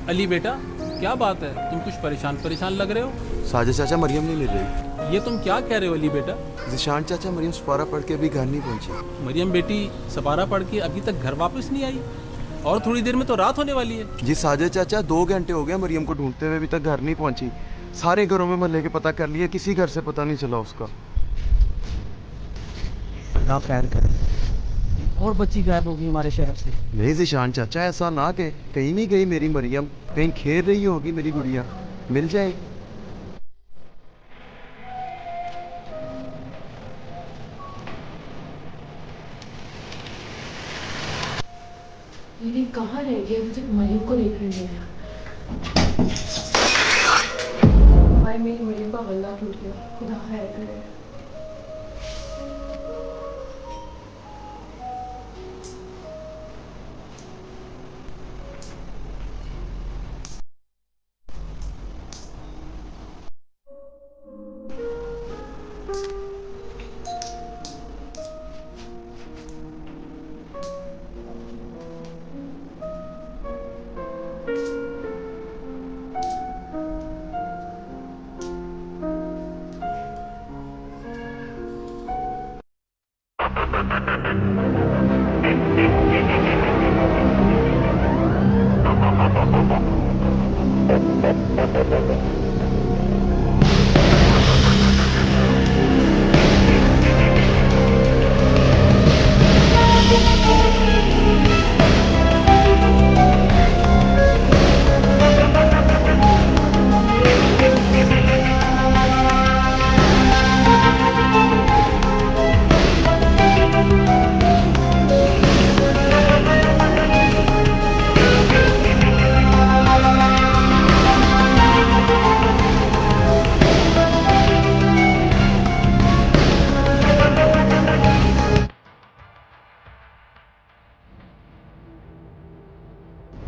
अली बेटा, क्या बात है, तुम कुछ परेशान परेशान लग रहे हो। साजिद चाचा मरियम नहीं मिल रही। ये तुम क्या कह रहे हो अली बेटा। ज़िशान चाचा मरियम सपारा पढ़ के अभी घर नहीं पहुंची। मरियम बेटी सपारा पढ़ के अभी तक घर वापस नहीं आई, और थोड़ी देर में तो रात होने वाली है। जी साजिद चाचा 2 घंटे हो गए मरियम को ढूंढते हुए, अभी तक घर नहीं पहुंची। सारे घरों में मोहल्ले के पता कर लिए, किसी घर से पता नहीं चला उसका। ना खैर करे, और बच्ची गायब होगी हमारे शहर से। नहीं ज़िशान चाचा, ऐसा ना कहे, कहीं नहीं गई मेरी मरियम, कहीं खेल रही होगी मेरी गुड़िया, मिल जाए। दीदी कहाँ रह गई, मुझे मरियम को देख रही है। भाई मेरी मरियम का गला टूट गया, खुदा खैर करे।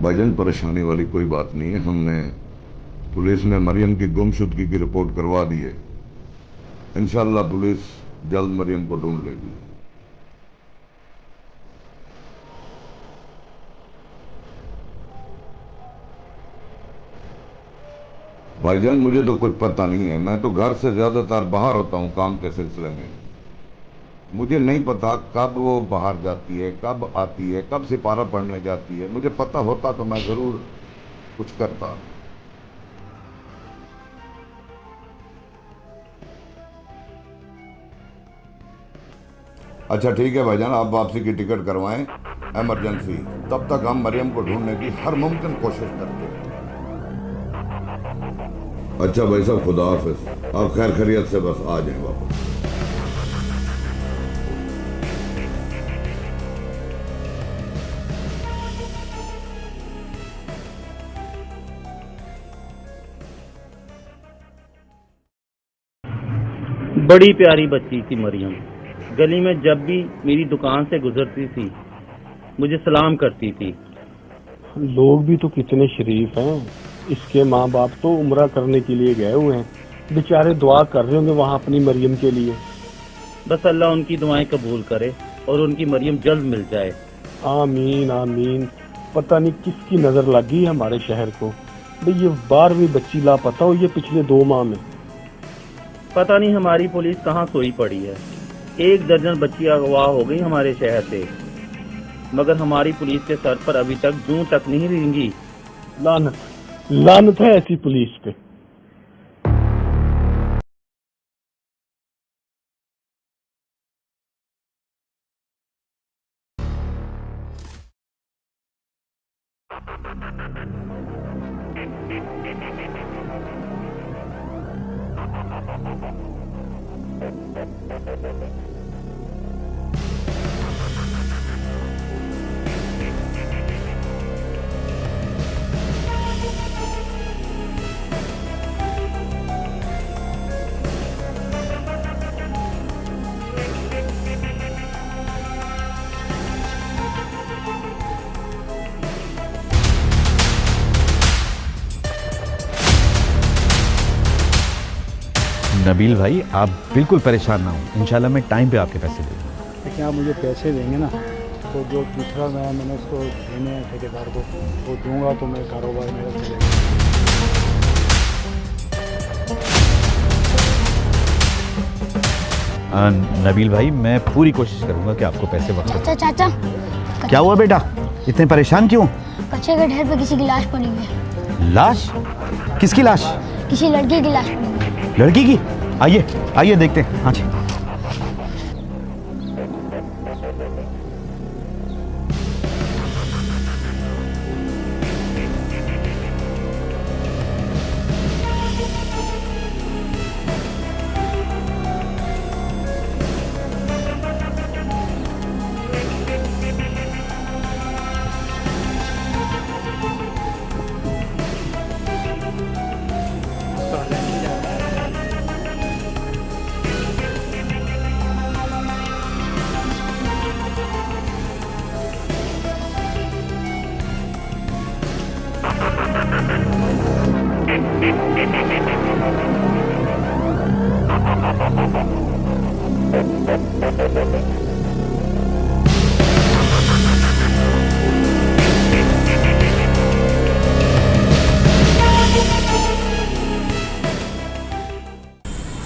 भाईजान, परेशानी वाली कोई बात नहीं है। पुलिस ने मरियम की गुमशुदगी की रिपोर्ट करवा दी है। इंशाल्लाह पुलिस जल्द मरियम को ढूंढ लेगी। भाईजान, मुझे तो कुछ पता नहीं है, मैं तो घर से ज्यादातर बाहर होता हूँ काम के सिलसिले में। मुझे नहीं पता कब वो बाहर जाती है, कब आती है, कब सिपारा पढ़ने जाती है। मुझे पता होता तो मैं जरूर कुछ करता। अच्छा ठीक है भाईजान, आप वापसी की टिकट करवाएं, इमरजेंसी। तब तक हम मरियम को ढूंढने की हर मुमकिन कोशिश करते हैं। अच्छा भाई साहब, खुदा हाफिज। आप खैर खैरियत से बस आ जाएं वापस। बड़ी प्यारी बच्ची थी मरियम। गली में जब भी मेरी दुकान से गुजरती थी मुझे सलाम करती थी। लोग भी तो कितने शरीफ हैं। इसके माँ बाप तो उम्रा करने के लिए गए हुए हैं, बेचारे दुआ कर रहे होंगे वहाँ अपनी मरियम के लिए। बस अल्लाह उनकी दुआएं कबूल करे और उनकी मरियम जल्द मिल जाए। आमीन आमीन। पता नहीं किसकी नजर लगी हमारे शहर को, भाई ये 12वीं बच्ची लापता हो ये पिछले 2 माह में। पता नहीं हमारी पुलिस कहाँ सोई पड़ी है। 1 दर्जन बच्ची अगवा हो गई हमारे शहर से, मगर हमारी पुलिस के सर पर अभी तक जूं तक नहीं रेंगी। लानत लानत है ऐसी पुलिस पे। नबील भाई, आप बिल्कुल परेशान ना हो, इंशाल्लाह मैं टाइम पे आपके पैसे दे दूँगा। लेकिन आप मुझे पैसे देंगे ना तो जो दूसरा मैंने उसको देने हैं ठेकेदार को, वो दूंगा तो मैं कारोबार मेरा चलेगा। नबील भाई, मैं पूरी कोशिश करूंगा कि आपको पैसे वक्त चाचा चाचा, क्या हुआ बेटा, इतने परेशान क्यों? कच्चे के ढेर पे किसी की लाश पड़ी हुई है। लाश? किसकी लाश? किसी लड़की की लाश पड़ी हुई है। लड़की की? आइए आइए देखते हैं। हाँ जी।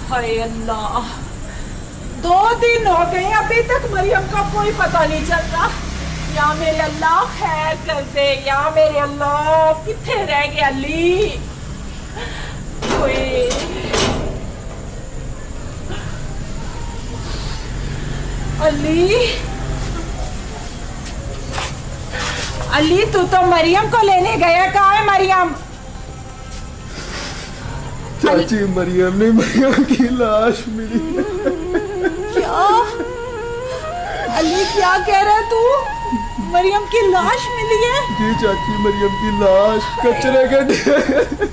हाय अल्लाह, 2 दिन हो गए अभी तक मरियम का कोई पता नहीं चल रहा। या मेरे अल्लाह खैर कर दे, या मेरे अल्लाह किथे रह गया अली। कोई अली, अली तू तो मरियम को लेने गया, कहाँ है मरियम? चाची मरियम ने मरियम की लाश मिली। क्या अली, क्या कह रहा है तू? मरियम की लाश मिली है? जी चाची, मरियम की लाश कचरे के ढेर।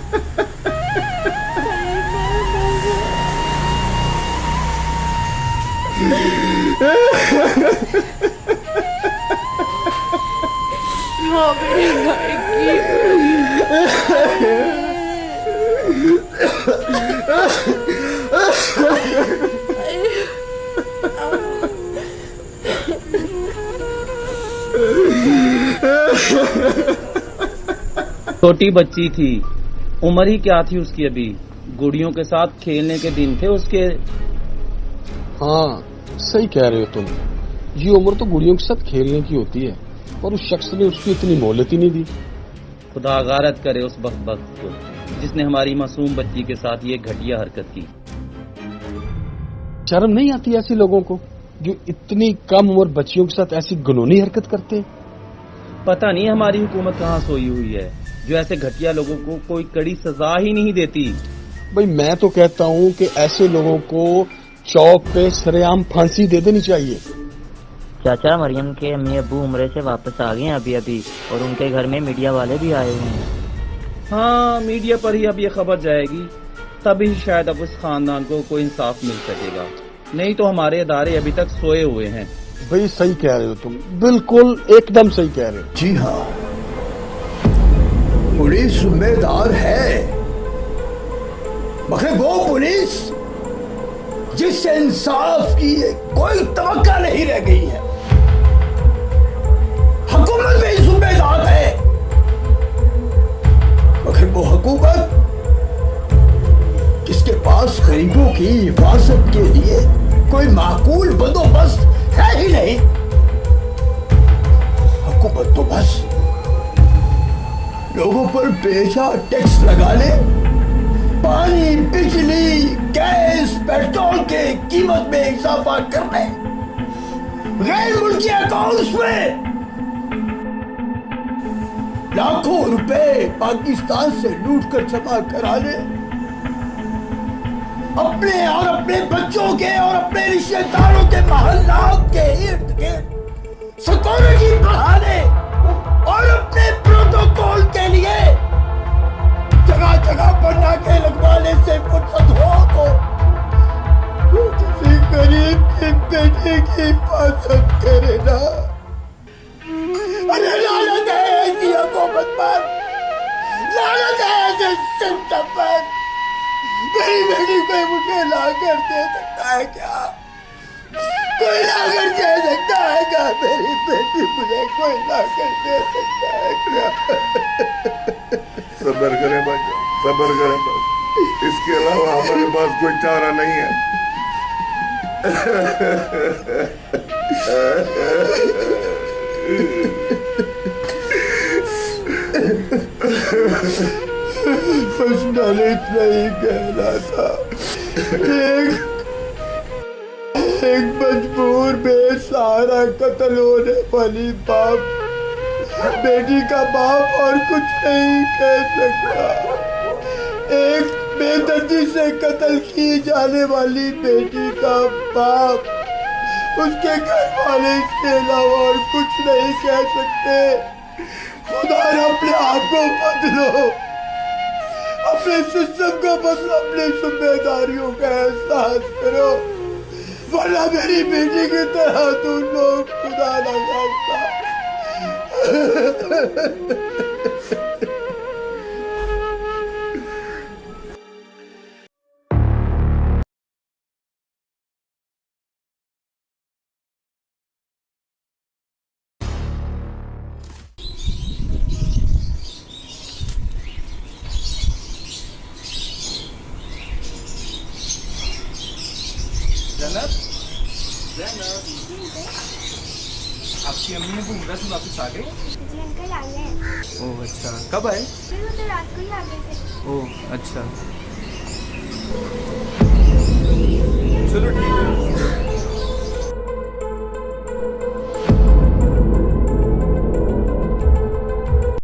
छोटी बच्ची थी, उम्र ही क्या थी उसकी, अभी गुड़ियों के साथ खेलने के दिन थे उसके। हाँ सही कह रहे हो तुम, ये उम्र तो गुड़ियों के साथ खेलने की होती है, और उस शख्स ने उसकी इतनी मोहलत ही नहीं दी। खुदा गारत करे उस बख्त को जिसने हमारी मासूम बच्ची के साथ ये घटिया हरकत की। शर्म नहीं आती ऐसे लोगों को जो इतनी कम उम्र बच्चियों के साथ ऐसी घिनौनी हरकत करते हैं? पता नहीं हमारी हुकूमत कहाँ सोई हुई है जो ऐसे घटिया लोगों को कोई कड़ी सजा ही नहीं देती। भाई मैं तो कहता हूँ कि ऐसे लोगों को चौक पे सरेआम फांसी दे देनी चाहिए। चाचा, मरियम के अम्मी अब्बू उम्रे से वापस आ गए हैं अभी अभी, और उनके घर में मीडिया वाले भी आए हुए हैं। हाँ, मीडिया पर ही अब ये खबर जाएगी, तभी शायद अब उस खानदान को कोई इंसाफ मिल सकेगा, नहीं तो हमारे इदारे अभी तक सोए हुए हैं। भाई सही कह रहे हो तुम, बिल्कुल एकदम सही कह रहे हो। जी हाँ, पुलिस जिम्मेदार है, मगर वो पुलिस जिससे इंसाफ की कोई तवक्का नहीं रह गई है। हुकूमत भी जिम्मेदार है, मगर वो हुकूमत जिसके पास गरीबों की हिफाजत के लिए कोई माकूल बंदोबस्त है ही नहीं। हुकूमत तो बस लोगों पर बेजा टैक्स लगाने, पानी, बिजली, गैस, पेट्रोल के कीमत में इजाफा करने, गैर मुल्की अकाउंट्स में लाखों रुपए पाकिस्तान से लूट कर जमा कराने, अपने और अपने बच्चों के और अपने रिश्तेदारों के महल्लात के इर्द गिर्द सिक्योरिटी बढ़ाने और अपने प्रोटोकॉल के लिए जगह जगह पर नाके लगवाने से फुर्सत हो तो किसी गरीब के बेटे की हिफाजत करे ना। अरे लानत है ऐसी हुकूमत पर, लानत है ऐसे सिस्टम पर। मेरी बेटी कोई मुझे ला कर दे सकता है क्या? कोई लाकर दे सकता है क्या मेरी बेटी? मुझे कोई लाकर दे सकता है क्या? सब्र करें भाई, सब्र करें बस, इसके अलावा हमारे पास कोई चारा नहीं है। बस मैंने इतना ही कहना था। एक मजबूर बेसहारा कत्ल होने वाली बाप बेटी का बाप और कुछ नहीं कह सकता। एक बेदर्दी से कत्ल की जाने वाली बेटी का बाप, उसके घर वाले इसके अलावा और कुछ नहीं कह सकते। खुदा ने अपने आप को बदलो, अपने सिस्टम को बदलो, अपनी जिम्मेदारियों का एहसास करो, वरना मेरी बेटी की तरह तुम लोग खुदा न खास्ता। आपकी अम्मी ने उम्र से वापस आ गए? जी अंकल आ गए हैं। ओह अच्छा, कब आए? फिर वो तो रात को ही आ गए थे। ओह अच्छा, चलो ठीक है।